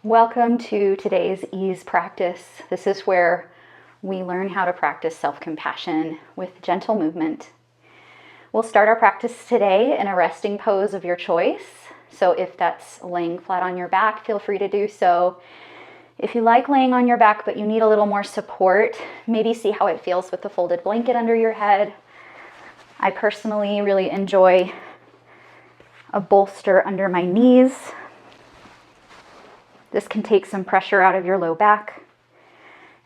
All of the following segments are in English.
Welcome to today's ease practice. This is where we learn how to practice self-compassion with gentle movement. We'll start our practice today in a resting pose of your choice. So if that's laying flat on your back, feel free to do so. If you like laying on your back but you need a little more support, maybe see how it feels with the folded blanket under your head. I personally really enjoy a bolster under my knees. This can take some pressure out of your low back,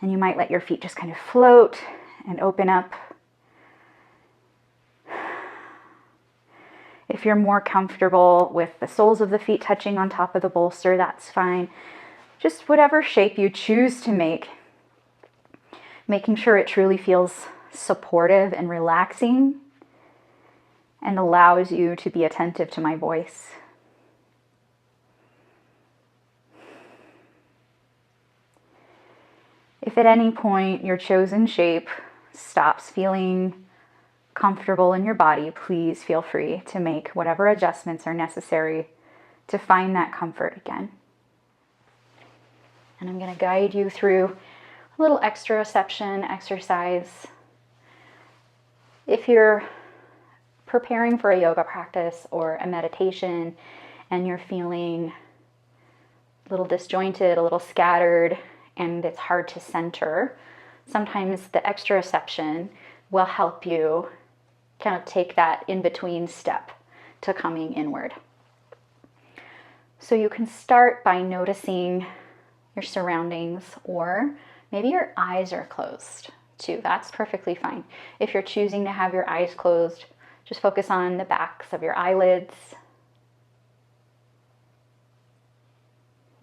and you might let your feet just kind of float and open up. If you're more comfortable with the soles of the feet touching on top of the bolster, that's fine. Just whatever shape you choose to make, making sure it truly feels supportive and relaxing and allows you to be attentive to my voice. If at any point your chosen shape stops feeling comfortable in your body, please feel free to make whatever adjustments are necessary to find that comfort again. And I'm going to guide you through a little exteroception exercise. If you're preparing for a yoga practice or a meditation and you're feeling a little disjointed, a little scattered, and it's hard to center, sometimes the exteroception will help you kind of take that in-between step to coming inward. So you can start by noticing your surroundings, or maybe your eyes are closed too. That's perfectly fine. If you're choosing to have your eyes closed, just focus on the backs of your eyelids.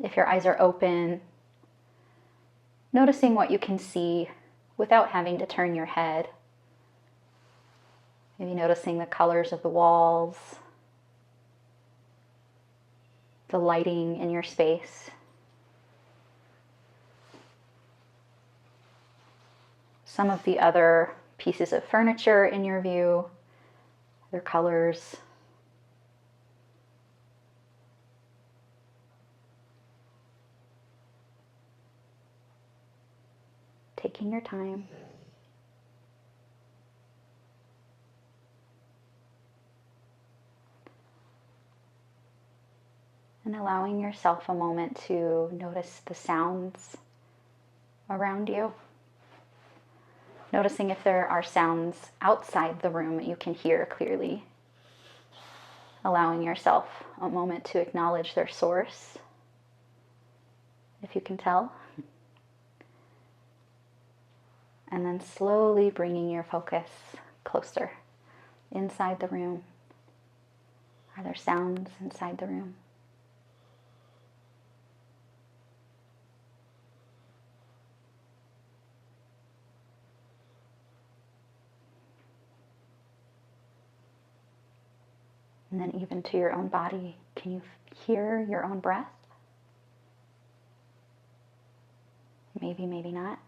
If your eyes are open, noticing what you can see without having to turn your head. Maybe noticing the colors of the walls, the lighting in your space. Some of the other pieces of furniture in your view, their colors. Taking your time. And allowing yourself a moment to notice the sounds around you. Noticing if there are sounds outside the room that you can hear clearly. Allowing yourself a moment to acknowledge their source, if you can tell. And then slowly bringing your focus closer inside the room. Are there sounds inside the room? And then even to your own body, can you hear your own breath? Maybe, maybe not.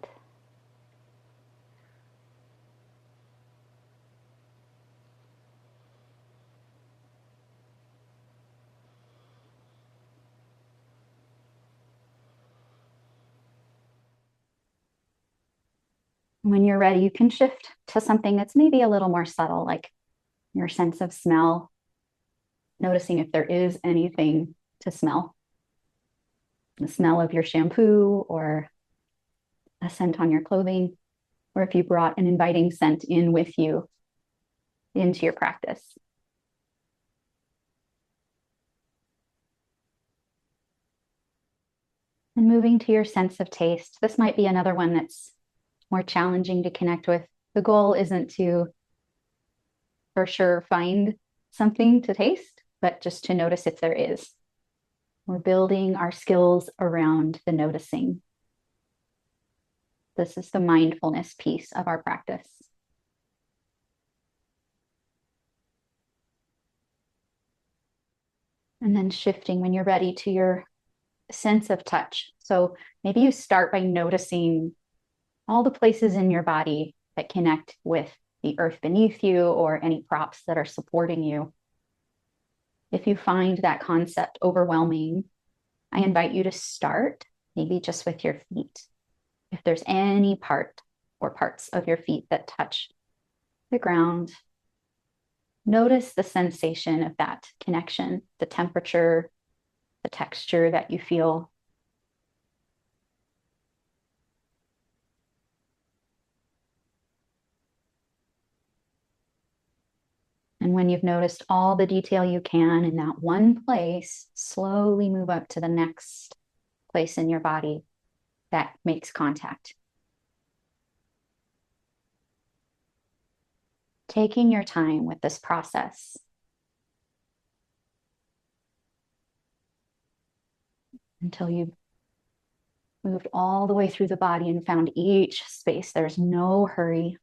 When you're ready, you can shift to something that's maybe a little more subtle, like your sense of smell, noticing if there is anything to smell. The smell of your shampoo or a scent on your clothing, or if you brought an inviting scent in with you into your practice. And moving to your sense of taste. This might be another one that's more challenging to connect with. The goal isn't to, for sure, find something to taste, but just to notice if there is. We're building our skills around the noticing. This is the mindfulness piece of our practice. And then shifting when you're ready to your sense of touch. So maybe you start by noticing all the places in your body that connect with the earth beneath you or any props that are supporting you. If you find that concept overwhelming, I invite you to start maybe just with your feet. If there's any part or parts of your feet that touch the ground, notice the sensation of that connection, the temperature, the texture that you feel. And when you've noticed all the detail you can in that one place, slowly move up to the next place in your body that makes contact. Taking your time with this process until you've moved all the way through the body and found each space. There's no hurry.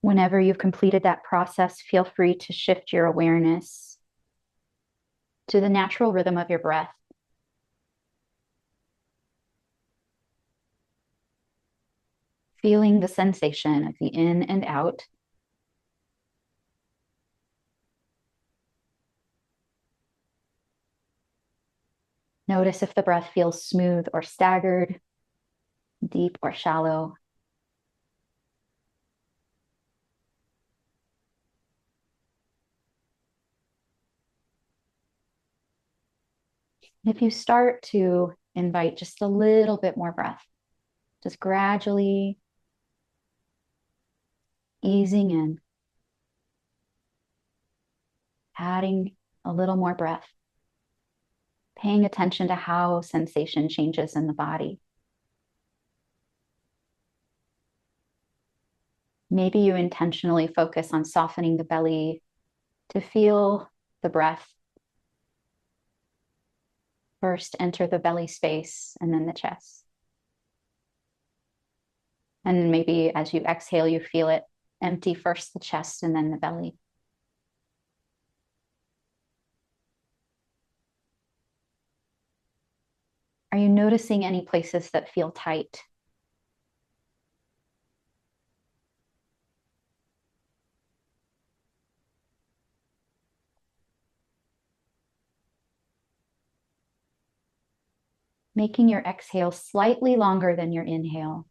Whenever you've completed that process, feel free to shift your awareness to the natural rhythm of your breath. Feeling the sensation of the in and out. Notice if the breath feels smooth or staggered, deep or shallow. If you start to invite just a little bit more breath, just gradually easing in, adding a little more breath, paying attention to how sensation changes in the body. Maybe you intentionally focus on softening the belly to feel the breath first enter the belly space and then the chest. And maybe as you exhale, you feel it empty first the chest and then the belly. Are you noticing any places that feel tight? Making your exhale slightly longer than your inhale.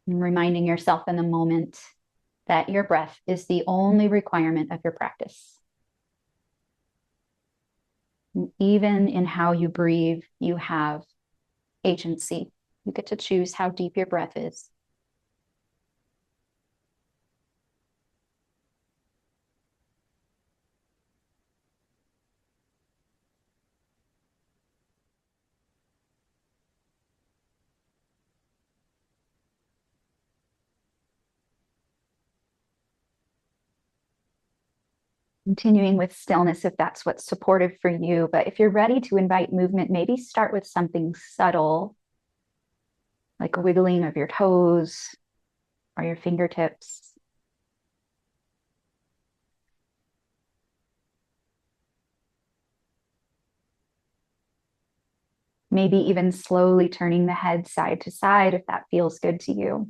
And reminding yourself in the moment that your breath is the only requirement of your practice. And even in how you breathe, you have agency. You get to choose how deep your breath is. Continuing with stillness if that's what's supportive for you. But if you're ready to invite movement, maybe start with something subtle, like a wiggling of your toes or your fingertips. Maybe even slowly turning the head side to side if that feels good to you.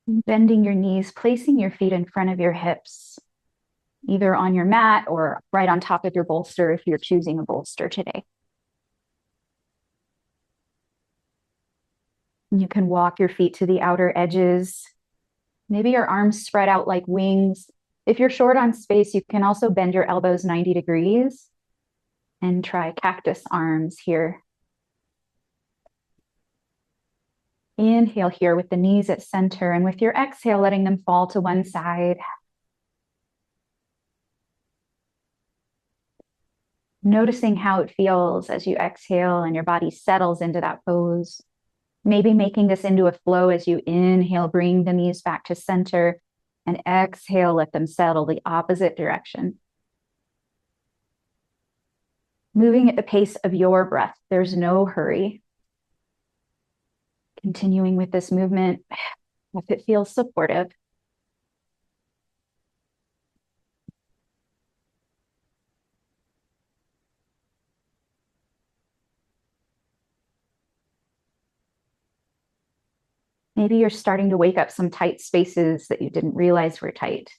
Bending your knees, placing your feet in front of your hips, either on your mat or right on top of your bolster if you're choosing a bolster today. You can walk your feet to the outer edges. Maybe your arms spread out like wings. If you're short on space, you can also bend your elbows 90 degrees and try cactus arms here. Inhale here with the knees at center, and with your exhale, letting them fall to one side. Noticing how it feels as you exhale and your body settles into that pose. Maybe making this into a flow as you inhale, bring the knees back to center, and exhale, let them settle the opposite direction. Moving at the pace of your breath. There's no hurry. Continuing with this movement if it feels supportive. Maybe you're starting to wake up some tight spaces that you didn't realize were tight.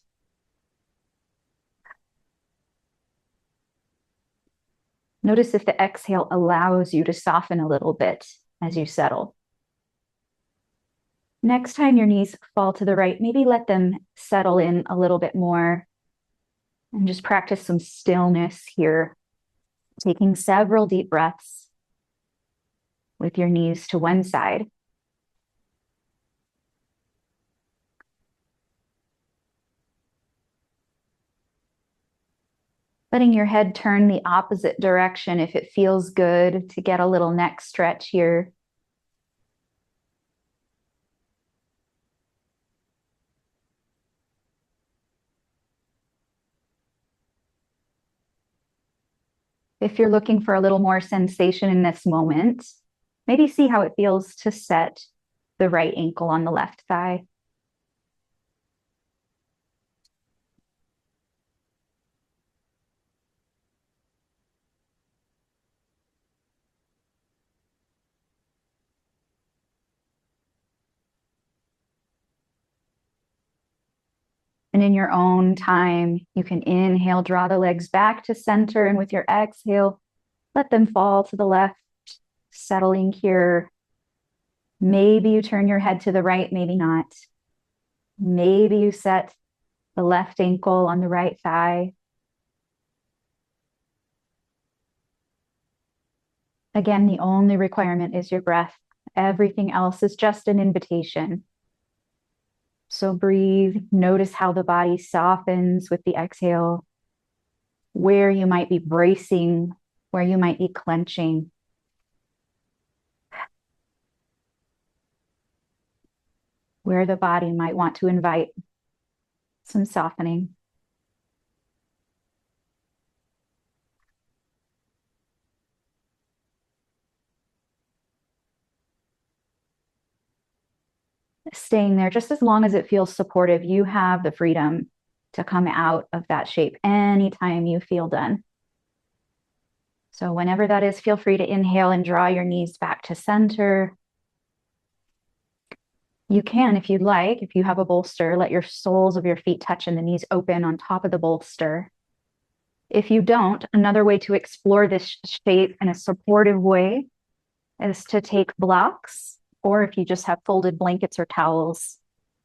Notice if the exhale allows you to soften a little bit as you settle. Next time your knees fall to the right, maybe let them settle in a little bit more and just practice some stillness here, taking several deep breaths with your knees to one side. Letting your head turn the opposite direction if it feels good to get a little neck stretch here. If you're looking for a little more sensation in this moment, maybe see how it feels to set the right ankle on the left thigh. And in your own time, you can inhale, draw the legs back to center, and with your exhale, let them fall to the left, settling here. Maybe you turn your head to the right, maybe not. Maybe you set the left ankle on the right thigh. Again, the only requirement is your breath. Everything else is just an invitation. So breathe, notice how the body softens with the exhale, where you might be bracing, where you might be clenching. Where the body might want to invite some softening. Staying there just as long as it feels supportive. You have the freedom to come out of that shape anytime you feel done. So whenever that is, feel free to inhale and draw your knees back to center. You can, if you'd like, if you have a bolster, let your soles of your feet touch and the knees open on top of the bolster. If you don't, another way to explore this shape in a supportive way is to take blocks, or if you just have folded blankets or towels,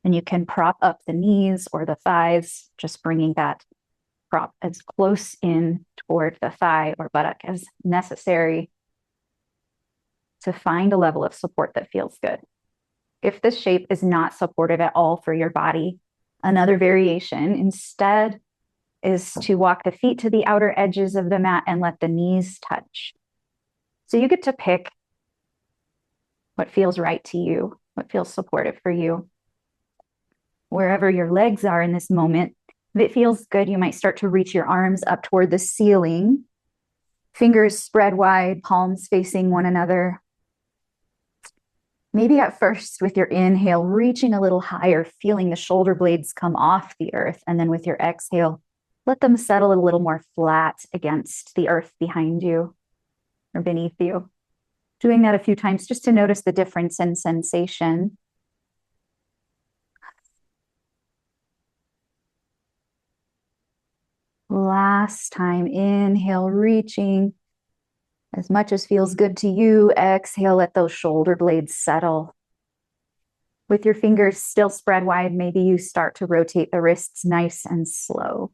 and you can prop up the knees or the thighs, just bringing that prop as close in toward the thigh or buttock as necessary to find a level of support that feels good. If this shape is not supportive at all for your body, another variation instead is to walk the feet to the outer edges of the mat and let the knees touch. So you get to pick what feels right to you, what feels supportive for you. Wherever your legs are in this moment, if it feels good, you might start to reach your arms up toward the ceiling, fingers spread wide, palms facing one another. Maybe at first with your inhale, reaching a little higher, feeling the shoulder blades come off the earth. And then with your exhale, let them settle a little more flat against the earth behind you or beneath you. Doing that a few times just to notice the difference in sensation. Last time, inhale, reaching as much as feels good to you. Exhale, let those shoulder blades settle. With your fingers still spread wide, maybe you start to rotate the wrists nice and slow.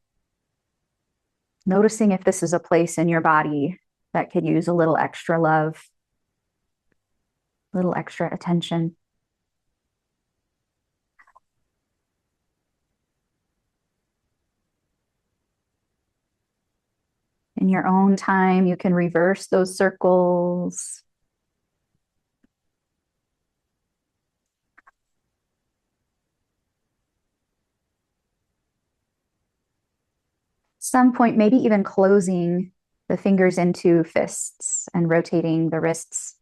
Noticing if this is a place in your body that could use a little extra love, a little extra attention. In your own time, you can reverse those circles. Some point, maybe even closing the fingers into fists and rotating the wrists.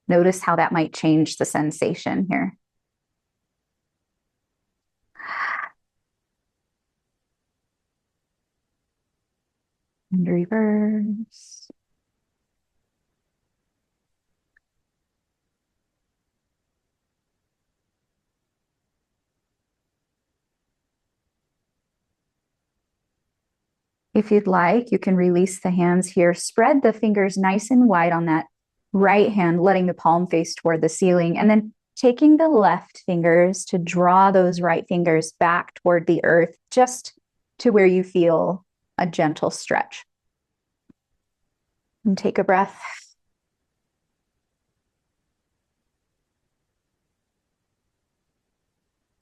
Notice how that might change the sensation here. And reverse. If you'd like, you can release the hands here. Spread the fingers nice and wide on that right hand, letting the palm face toward the ceiling. And then taking the left fingers to draw those right fingers back toward the earth, just to where you feel a gentle stretch. And take a breath.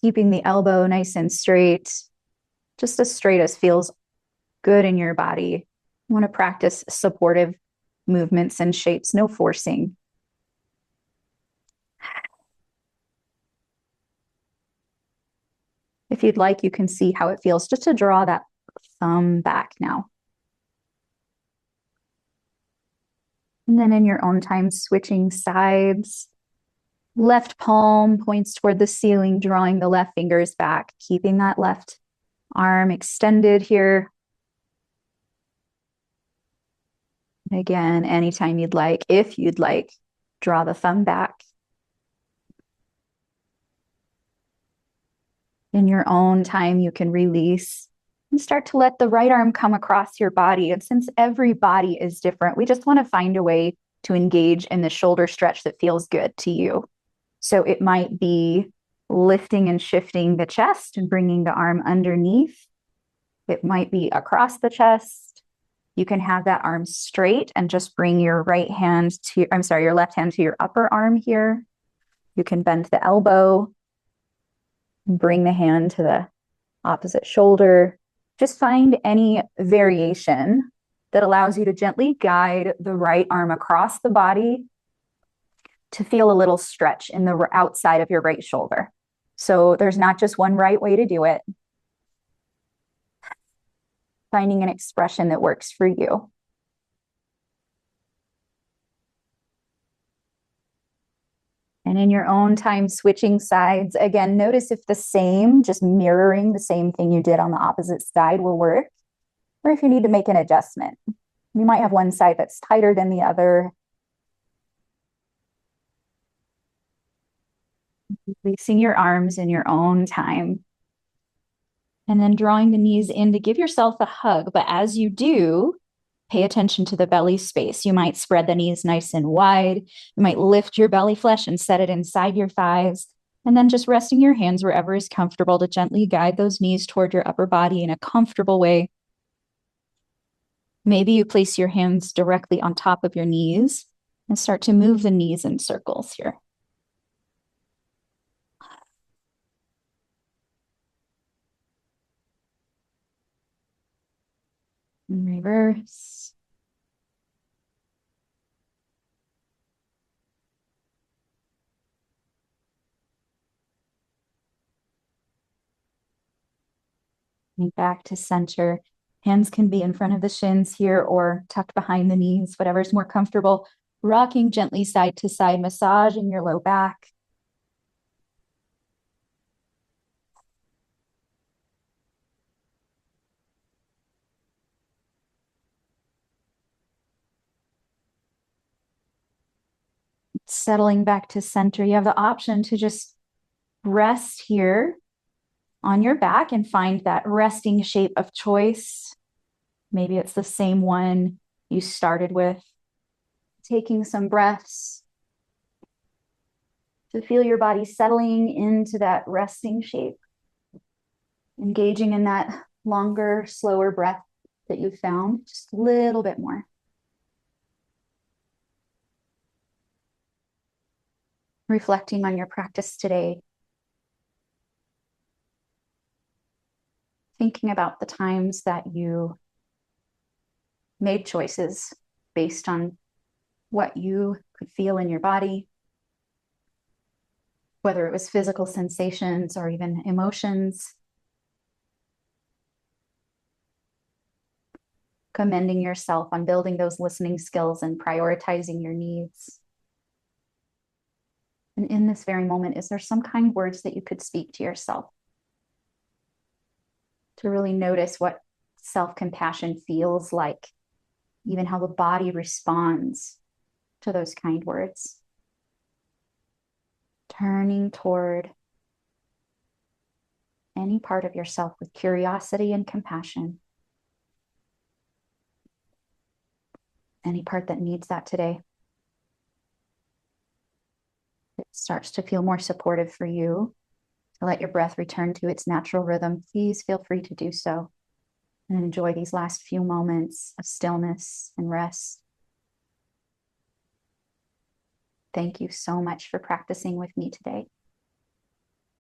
Keeping the elbow nice and straight, just as straight as feels good in your body. You want to practice supportive movements and shapes, no forcing. If you'd like, you can see how it feels just to draw that thumb back now. And then in your own time, switching sides. Left palm points toward the ceiling, drawing the left fingers back, keeping that left arm extended here. Again, anytime you'd like, if you'd like, draw the thumb back. In your own time, you can release and start to let the right arm come across your body. And since every body is different, we just want to find a way to engage in the shoulder stretch that feels good to you. So it might be lifting and shifting the chest and bringing the arm underneath. It might be across the chest. You can have that arm straight and just bring your right hand to, your left hand to your upper arm here. You can bend the elbow, bring the hand to the opposite shoulder. Just find any variation that allows you to gently guide the right arm across the body to feel a little stretch in the outside of your right shoulder. So there's not just one right way to do it. Finding an expression that works for you. And in your own time, switching sides. Again, notice if the same, just mirroring the same thing you did on the opposite side will work, or if you need to make an adjustment. You might have one side that's tighter than the other. Releasing your arms in your own time. And then drawing the knees in to give yourself a hug. But as you do, pay attention to the belly space. You might spread the knees nice and wide. You might lift your belly flesh and set it inside your thighs. And then just resting your hands wherever is comfortable to gently guide those knees toward your upper body in a comfortable way. Maybe you place your hands directly on top of your knees and start to move the knees in circles here. And reverse. Back to center. Hands can be in front of the shins here or tucked behind the knees, whatever's more comfortable. Rocking gently side to side, massaging your low back. Settling back to center. You have the option to just rest here on your back and find that resting shape of choice. Maybe it's the same one you started with. Taking some breaths to feel your body settling into that resting shape. Engaging in that longer, slower breath that you found, just a little bit more. Reflecting on your practice today. Thinking about the times that you made choices based on what you could feel in your body, whether it was physical sensations or even emotions. Commending yourself on building those listening skills and prioritizing your needs. And in this very moment, is there some kind words that you could speak to yourself to really notice what self-compassion feels like, even how the body responds to those kind words? Turning toward any part of yourself with curiosity and compassion. Any part that needs that today. It starts to feel more supportive for you to let your breath return to its natural rhythm. Please feel free to do so and enjoy these last few moments of stillness and rest. Thank you so much for practicing with me today.